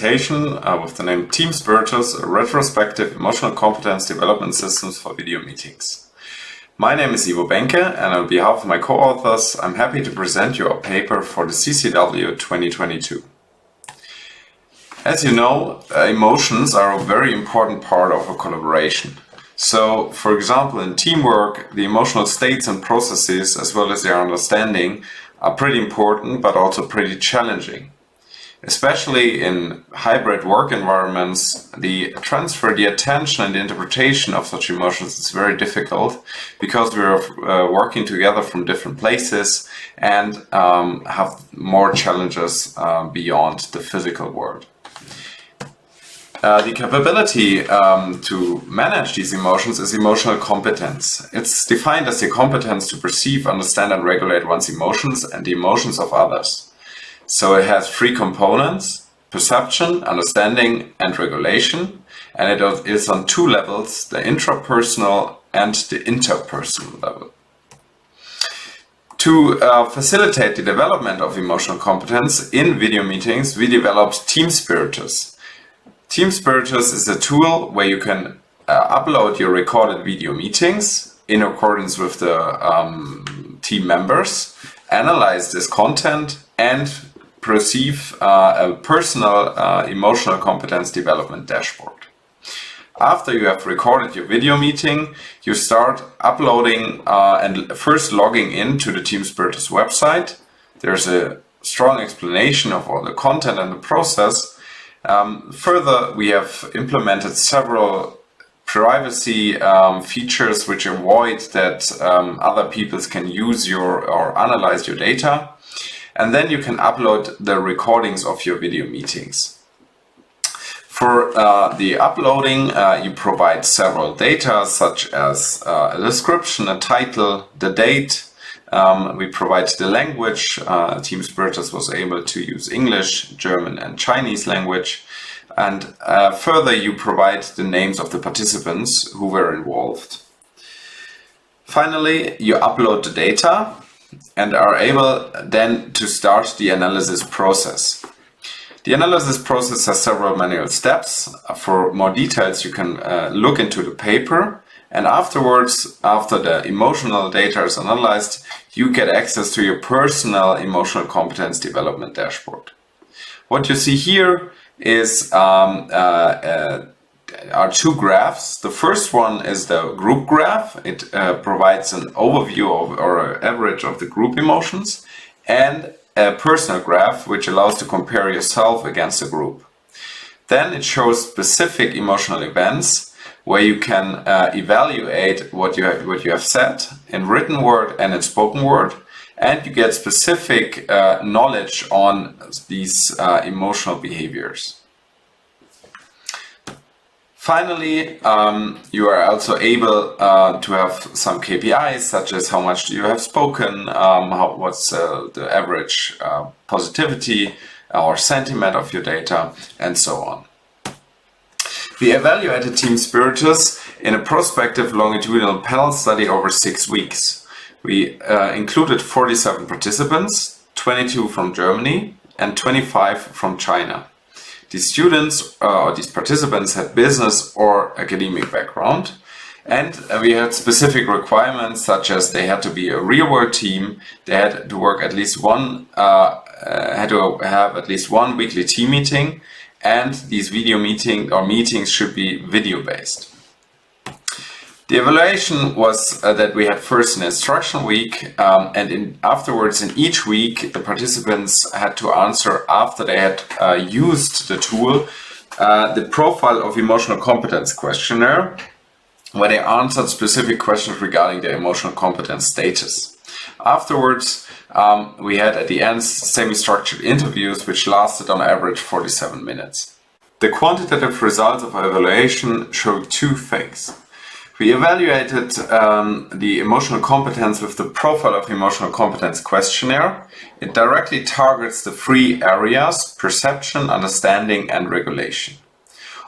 presentation with the name TeamSpiritous, a retrospective emotional competence development systems for video meetings. My name is Benke, and on behalf of my co-authors, I'm happy to present you our paper for the CSCW 2022. As you know, emotions are a very important part of a collaboration. So, for example, in teamwork, the emotional states and processes, as well as their understanding, are pretty important, but also pretty challenging. Especially in hybrid work environments, the attention and the interpretation of such emotions is very difficult because we are working together from different places and have more challenges beyond the physical world. The capability to manage these emotions is emotional competence. It's defined as the competence to perceive, understand, and regulate one's emotions and the emotions of others. So it has three components: perception, understanding, and regulation. And it is on two levels, the intrapersonal and the interpersonal level. To facilitate the development of emotional competence in video meetings, we developed TeamSpiritous. TeamSpiritous is a tool where you can upload your recorded video meetings in accordance with the team members, analyze this content, and perceive a personal emotional competence development dashboard. After you have recorded your video meeting, you start uploading and first logging into the TeamSpiritous website. There's a strong explanation of all the content and the process. Further, we have implemented several privacy features which avoid that other people can use or analyze your data. And then you can upload the recordings of your video meetings. For the uploading, you provide several data such as a description, a title, the date. We provide the language. TeamSpiritous was able to use English, German, and Chinese language. And further, you provide the names of the participants who were involved. Finally, you upload the data and are able then to start the analysis process. The analysis process has several manual steps. For more details, you can look into the paper, and afterwards, after the emotional data is analyzed, you get access to your personal emotional competence development dashboard. What you see here is are two graphs. The first one is the group graph. It provides an overview of, or an average of the group emotions, and a personal graph which allows to compare yourself against a group. Then it shows specific emotional events where you can evaluate what you have said in written word and in spoken word, and you get specific knowledge on these emotional behaviors. Finally, you are also able to have some KPIs, such as how much you have spoken, what's the average positivity or sentiment of your data, and so on. We evaluated TeamSpiritous in a prospective longitudinal panel study over 6 weeks. We included 47 participants, 22 from Germany and 25 from China. These students or these participants had business or academic background, and we had specific requirements such as they had to be a real-world team, they had to work at least one, had to have at least one weekly team meeting, and these video meetings should be video-based. The evaluation was that we had first an instruction week, and afterwards in each week the participants had to answer, after they had used the tool, the profile of emotional competence questionnaire, where they answered specific questions regarding their emotional competence status. Afterwards, we had at the end semi-structured interviews which lasted on average 47 minutes. The quantitative results of our evaluation showed two things. We evaluated the emotional competence with the profile of emotional competence questionnaire. It directly targets the three areas: perception, understanding, and regulation.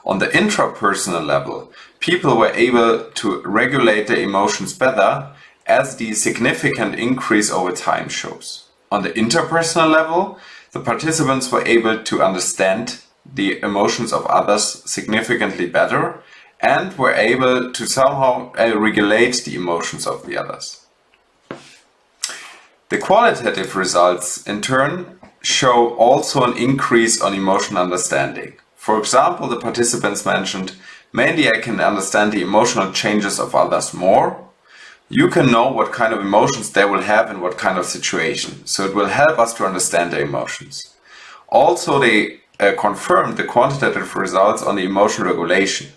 On the intrapersonal level, people were able to regulate their emotions better, as the significant increase over time shows. On the interpersonal level, the participants were able to understand the emotions of others significantly better and were able to somehow regulate the emotions of the others. The qualitative results, in turn, show also an increase on emotional understanding. For example, the participants mentioned, mainly I can understand the emotional changes of others more. You can know what kind of emotions they will have in what kind of situation, so it will help us to understand their emotions. Also, they confirmed the quantitative results on the emotional regulation.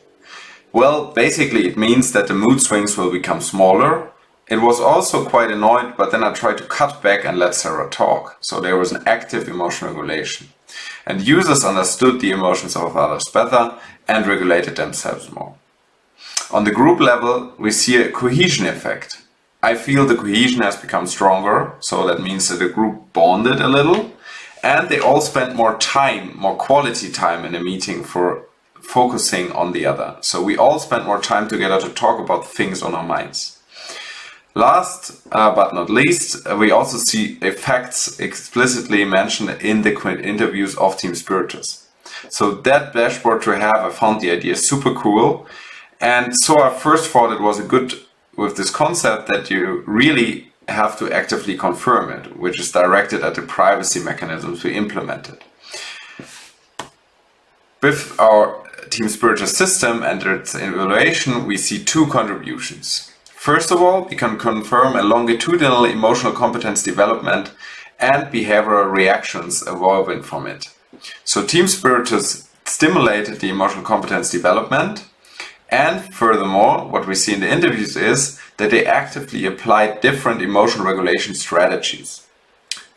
Well, basically it means that the mood swings will become smaller. It was also quite annoyed, but then I tried to cut back and let Sarah talk. So there was an active emotional regulation. And users understood the emotions of others better and regulated themselves more. On the group level, we see a cohesion effect. I feel the cohesion has become stronger, so that means that the group bonded a little, and they all spent more time, more quality time in a meeting for focusing on the other. So we all spent more time together to talk about things on our minds. Last but not least, we also see effects explicitly mentioned in the interviews of TeamSpiritous. So that dashboard to have, I found the idea super cool. And so I first thought it was a good, with this concept that you really have to actively confirm it, which is directed at the privacy mechanisms we implemented. With our TeamSpiritous system and its evaluation, we see two contributions. First of all, we can confirm a longitudinal emotional competence development and behavioral reactions evolving from it. So TeamSpiritous stimulated the emotional competence development, and furthermore, what we see in the interviews is that they actively applied different emotional regulation strategies.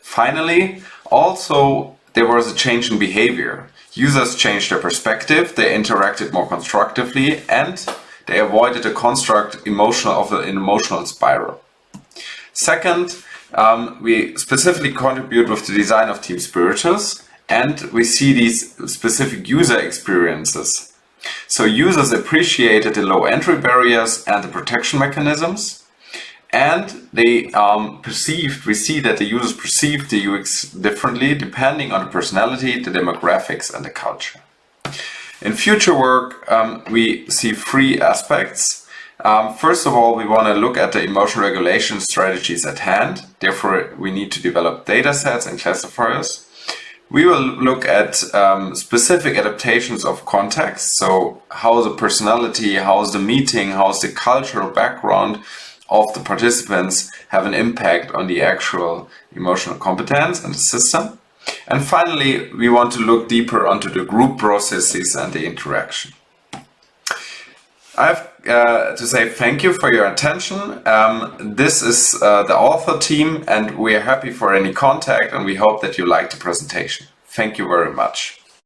Finally, also there was a change in behavior. Users changed their perspective, they interacted more constructively, and they avoided a construct of an emotional spiral. Second, we specifically contribute with the design of TeamSpiritous, and we see these specific user experiences. So users appreciated the low entry barriers and the protection mechanisms, and they we see that the users perceive the UX differently depending on the personality, the demographics, and the culture. In future work, we see three aspects. First of all, we want to look at the emotional regulation strategies at hand. Therefore, we need to develop data sets and classifiers. We will look at specific adaptations of context. So how the personality, how's the meeting, how's the cultural background of the participants have an impact on the actual emotional competence and the system. And finally, we want to look deeper onto the group processes and the interaction. I have to say thank you for your attention. This is the author team, and we are happy for any contact, and we hope that you like the presentation. Thank you very much.